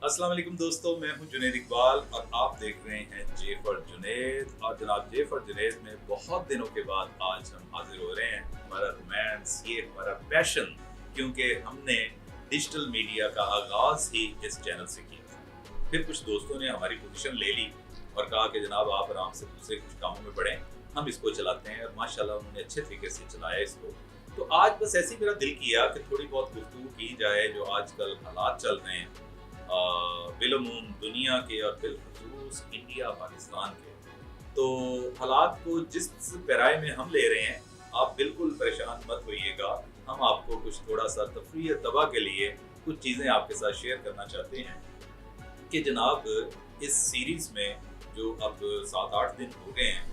अस्सलाम वालेकुम दोस्तों, मैं हूं जुनैद इकबाल और आप देख रहे हैं जे फॉर जुनैद। और जनाब जे फॉर जुनैद में बहुत दिनों के बाद आज हम हाजिर हो रहे हैं। हमारा रोमांस, ये हमारा पैशन, क्योंकि हमने डिजिटल मीडिया का आगाज ही इस चैनल से किया था। फिर कुछ दोस्तों ने हमारी पोजीशन ले ली और कहा कि जनाब आप आराम से दूसरे कुछ कामों में बढ़ें, हम इसको चलाते हैं। और माशाल्लाह उन्होंने अच्छे तरीके से चलाया इसको। तो आज बस ऐसे ही मेरा दिल किया कि थोड़ी बहुत गुफ्तगू की जाए जो आजकल हालात चल रहे हैं बिलुमूम दुनिया के और बिलखसूस इंडिया पाकिस्तान के। तो हालात को जिस पैराए में हम ले रहे हैं, आप बिल्कुल परेशान मत होइएगा। हम आपको कुछ थोड़ा सा तफरीह तबा के लिए कुछ चीज़ें आपके साथ शेयर करना चाहते हैं कि जनाब इस सीरीज़ में जो अब 7-8 दिन हो गए हैं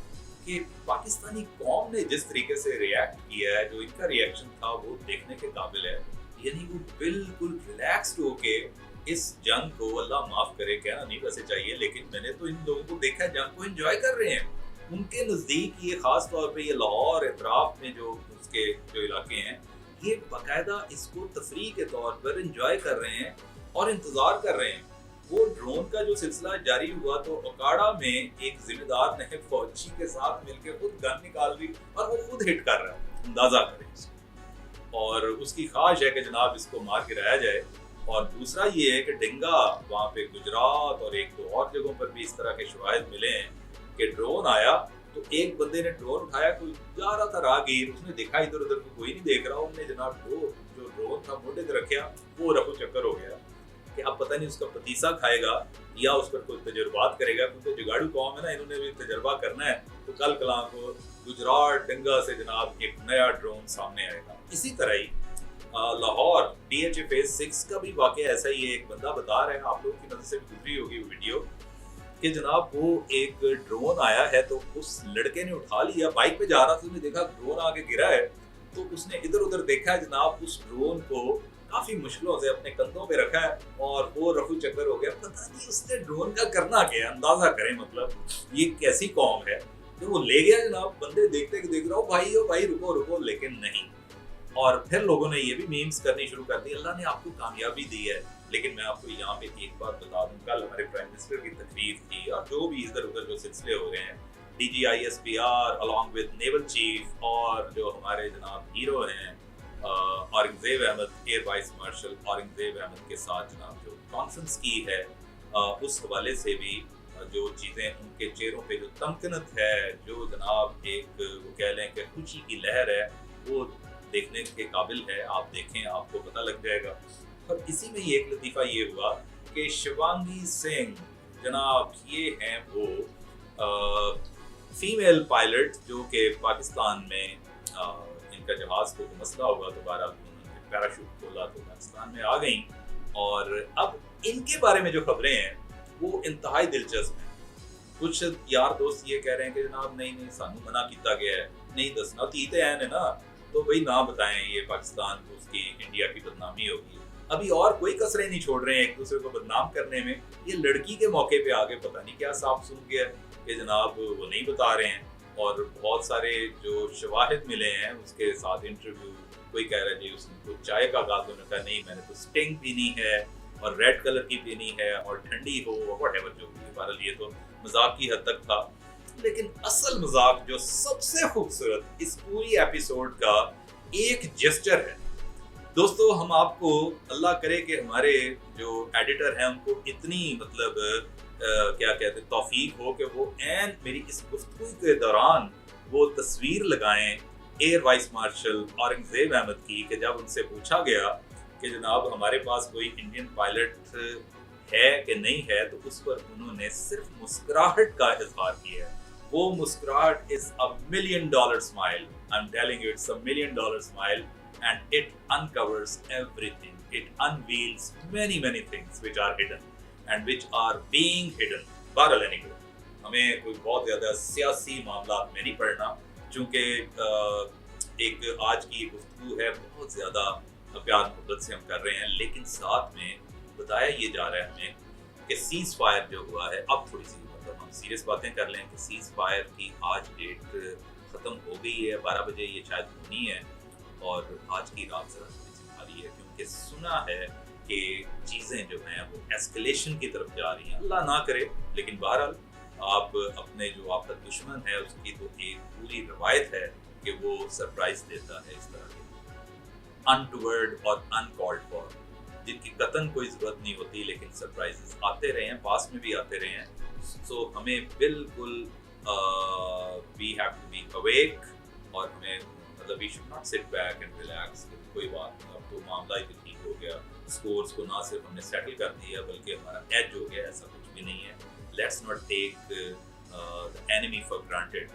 कि पाकिस्तानी कौम ने जिस तरीके से रिएक्ट किया है, जो इनका रिएक्शन था वो देखने के काबिल है। यानी वो बिल्कुल रिलैक्स्ड होके इस जंग को, अल्लाह माफ करे कहना नहीं वैसे चाहिए, लेकिन मैंने तो इन लोगों को देखा है जंग को एंजॉय कर रहे हैं। उनके नज़दीक ये खास तौर पे ये लाहौर इतराफ में जो उसके जो इलाके हैं, ये बाकायदा इसको तफरीह के तौर पर एंजॉय कर रहे हैं और इंतज़ार कर रहे हैं। वो ड्रोन का जो सिलसिला जारी हुआ तो ओकाड़ा में एक जिम्मेदार ने फौजी के साथ मिलकर खुद गन निकाल ली और वो खुद हिट कर रहा है, अंदाजा करें इसको। और उसकी ख्वाहिश है कि जनाब इसको मार गिराया जाए। और दूसरा ये है कि डेंगा वहाँ पे गुजरात और एक दो और जगहों पर भी इस तरह के शवाहिद मिले हैं कि ड्रोन आया तो एक बंदे ने ड्रोन उठाया, कोई जा रहा था राहगीर, उसने देखा इधर उधर को कोई नहीं देख रहा, उन्होंने जनाब जो ड्रोन था मोटे पे रखा, वो रफू चक्कर हो गया कि अब पता नहीं उसका पतीसा खाएगा या उस पर कोई तजुर्बात करेगा, क्योंकि जुगाड़ू कौम है ना, इन्होंने भी तजर्बा करना है। तो कल कलां को गुजरात डेंगा से जनाब एक नया ड्रोन सामने आएगा। इसी तरह ही लाहौर DHA फेज 6 का भी वाकया ऐसा ही है। एक बंदा बता रहा है, आप लोगों की नजर से भी गुजरी होगी वीडियो, कि जनाब वो एक ड्रोन आया है तो उस लड़के ने उठा लिया, बाइक पे जा रहा था, उसने देखा ड्रोन आके गिरा है तो उसने इधर उधर देखा है जनाब, उस ड्रोन को काफी मुश्किलों से अपने कंधों पे रखा है और वो रफू चक्कर हो गया। पता नहीं उसने ड्रोन का करना क्या, अंदाजा करें मतलब ये कैसी कौम है। तो वो ले गया जनाब, बंदे देखते देख रहा हो भाई रुको रुको, लेकिन नहीं। और फिर लोगों ने ये भी मीम्स करनी शुरू कर दी, अल्लाह ने आपको कामयाबी दी है। लेकिन मैं आपको यहाँ पे एक बात बता दूं, कल हमारे प्राइम मिनिस्टर की तकरीर थी और जो भी इधर उधर जो सिलसिले हो रहे हैं, DGISPR along with naval chief और जो हमारे जनाब हीरो हैं Aurangzeb Ahmed, air vice marshal Aurangzeb Ahmed के साथ जनाब जो कॉन्फ्रेंस की है, उस हवाले से भी जो चीज़ें उनके चेहरों पे जो तमकनत है, जो जनाब एक वो कह लें कि खुशी की लहर है, वो देखने के काबिल है। आप देखें, आपको पता लग जाएगा। और इसी में ही एक लतीफ़ा ये हुआ कि शिवांगी सिंह जनाब ये हैं वो फीमेल पायलट जो कि पाकिस्तान में इनका जहाज़ को मसला हुआ तो बहरहाल उन्होंने पैराशूट खोला तो पाकिस्तान में आ गई। और अब इनके बारे में जो खबरें हैं वो इंतहाई दिलचस्प हैं। कुछ यार दोस्त ये कह रहे हैं कि जनाब नहीं सानू मना किया गया है, नहीं दसना तीते हैं ना, तो भाई ना बताएं, ये पाकिस्तान को उसकी इंडिया की बदनामी होगी। अभी और कोई कसरें नहीं छोड़ रहे हैं एक दूसरे को बदनाम करने में। ये लड़की के मौके पे आगे पता नहीं क्या साफ सुन गया कि जनाब वो नहीं बता रहे हैं। और बहुत सारे जो शवाहिद मिले हैं उसके साथ इंटरव्यू, कोई कह रहा है जी उसने चाय का कहा, तो कहा नहीं मैंने तो स्टिंग पीनी है और रेड कलर की पीनी है और ठंडी हो, व्हाटएवर जो भी। बहरहाल ये तो मजाक की हद तक था, लेकिन असल मजाक जो सबसे खूबसूरत इस पूरी एपिसोड का एक जेस्चर है दोस्तों। हम आपको, अल्लाह करे कि हमारे जो एडिटर हैं उनको इतनी मतलब क्या कहते हैं तौफीक हो कि वो एन मेरी इस गुफ्तगू के दौरान वो तस्वीर लगाएं air vice marshal Aurangzeb Ahmed की, कि जब उनसे पूछा गया कि जनाब हमारे पास कोई इंडियन पायलट है कि नहीं है, तो उस पर उन्होंने सिर्फ मुस्कुराहट का इजहार किया है। वो मुस्कुराहट is $1 million smile. I'm telling you, it's $1 million smile, and it uncovers everything. It unveils many things which are hidden and which are being hidden. बहरहाल anyway, हमें कोई बहुत ज़्यादा सियासी मामला में नहीं पढ़ना, चूँकि एक आज की गुफ्तगू है बहुत ज़्यादा प्यार मोहब्बत से हम कर रहे हैं, लेकिन साथ में बताया ये जा रहा है हमें कि सीज फायर जो हुआ है, अब थोड़ी सी मतलब हम सीरियस बातें कर लें कि सीज फायर की आज डेट ख़त्म हो गई है, 12 बजे ये शायद होनी है। और आज की रात ज़रा थोड़ी सी भारी है, क्योंकि सुना है کہ چیزیں جو ہیں وہ ایسکلیشن کی طرف جا رہی ہیں، اللہ نہ کرے، لیکن بہرحال آپ اپنے جو آپ کا دشمن ہے اس کی تو ایک پوری روایت ہے کہ وہ سرپرائز دیتا ہے اس طرح کے انٹورڈ اور انکالڈ فار، جن کی قطعاً کوئی ضرورت نہیں ہوتی لیکن سرپرائزز آتے رہے ہیں، پاس میں بھی آتے رہے ہیں. سو ہمیں بالکل we have to be awake, اور ہمیں مطلب we should not sit back and relax, کوئی بات نہیں اب تو معاملہ ہی ٹھیک ہو گیا، اسکورس کو نہ صرف ہم نے سیٹل کر دیا بلکہ ہمارا ایج ہو گیا، ایسا کچھ بھی نہیں ہے. Let's not take enemy for granted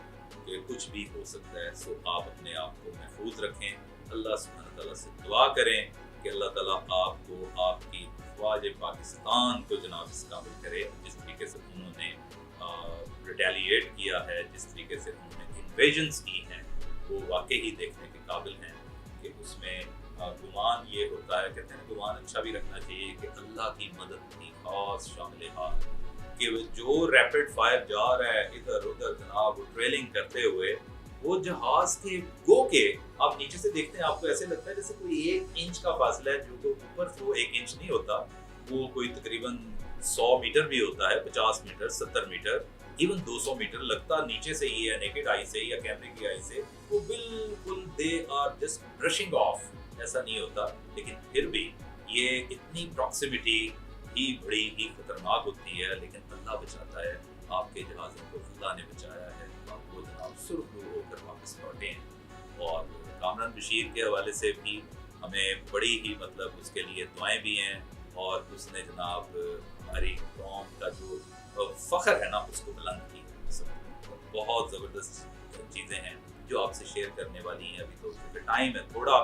کہ کچھ بھی ہو سکتا ہے. سو آپ اپنے آپ کو محفوظ رکھیں، اللہ سبحانہ تعالیٰ سے دعا کریں کہ اللہ تعالیٰ آپ کو، آپ کی افواج پاکستان کو جناب اس قابل کرے جس طریقے سے انہوں نے ریٹیلیٹ کیا ہے، جس طریقے سے انہوں نے انویژنس کی ہیں، وہ واقعی ہی دیکھنے کے قابل ہیں کہ اس میں گمان یہ ہوتا ہے، کہتے ہیں گمان اچھا بھی رکھنا چاہیے کہ اللہ کی مدد کی خاص شامل حال کہ جو ریپڈ فائر جا رہا ہے ادھر ادھر جناب ٹریلنگ کرتے ہوئے، وہ جہاز کے گو کے آپ نیچے سے دیکھتے ہیں آپ کو ایسے لگتا ہے جیسے کوئی 1 انچ کا فاصلہ ہے، جو کہ اوپر سے وہ 1 انچ نہیں ہوتا، وہ کوئی تقریباً 100 میٹر بھی ہوتا ہے، 50 میٹر، 70 میٹر، ایون 200 میٹر لگتا نیچے سے ہی ہے، نیکڈ آئی سے یا کیمرے کی آئی سے وہ بالکل they are just brushing off, ایسا نہیں ہوتا. لیکن پھر بھی یہ اتنی پراکسیمیٹی ہی بڑی ہی خطرناک ہوتی ہے، لیکن اللہ بچاتا ہے. آپ کے جہازوں کو اللہ نے بچایا ہے، آپ کو جناب سرخ رو ہو کر واپس لوٹے ہیں. اور کامران بشیر کے حوالے سے بھی ہمیں بڑی ہی مطلب اس کے لیے دعائیں بھی ہیں، اور اس نے جناب ہماری قوم کا جو فخر ہے نا اس کو بلند کی. بہت زبردست چیزیں ہیں جو آپ سے شیئر کرنے والی ہیں. ابھی تو کیونکہ ٹائم ہے تھوڑا،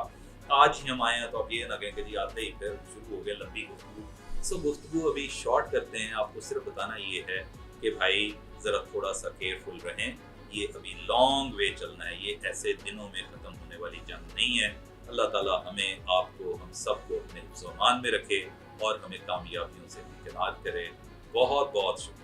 آج ہی ہم آئے ہیں تو آپ یہ نہ کہیں کہ جی آتے ہی پھر شروع ہو گیا لمبی گفتگو. سو گفتگو ابھی شارٹ کرتے ہیں. آپ کو صرف بتانا یہ ہے کہ بھائی ذرا تھوڑا سا کیئرفل رہیں، یہ ابھی لانگ وے چلنا ہے، یہ ایسے دنوں میں ختم ہونے والی جنگ نہیں ہے. اللہ تعالیٰ ہمیں، آپ کو، ہم سب کو اپنے حفظ و امان میں رکھے اور ہمیں کامیابیوں سے امتناع کرے. بہت بہت شکریہ.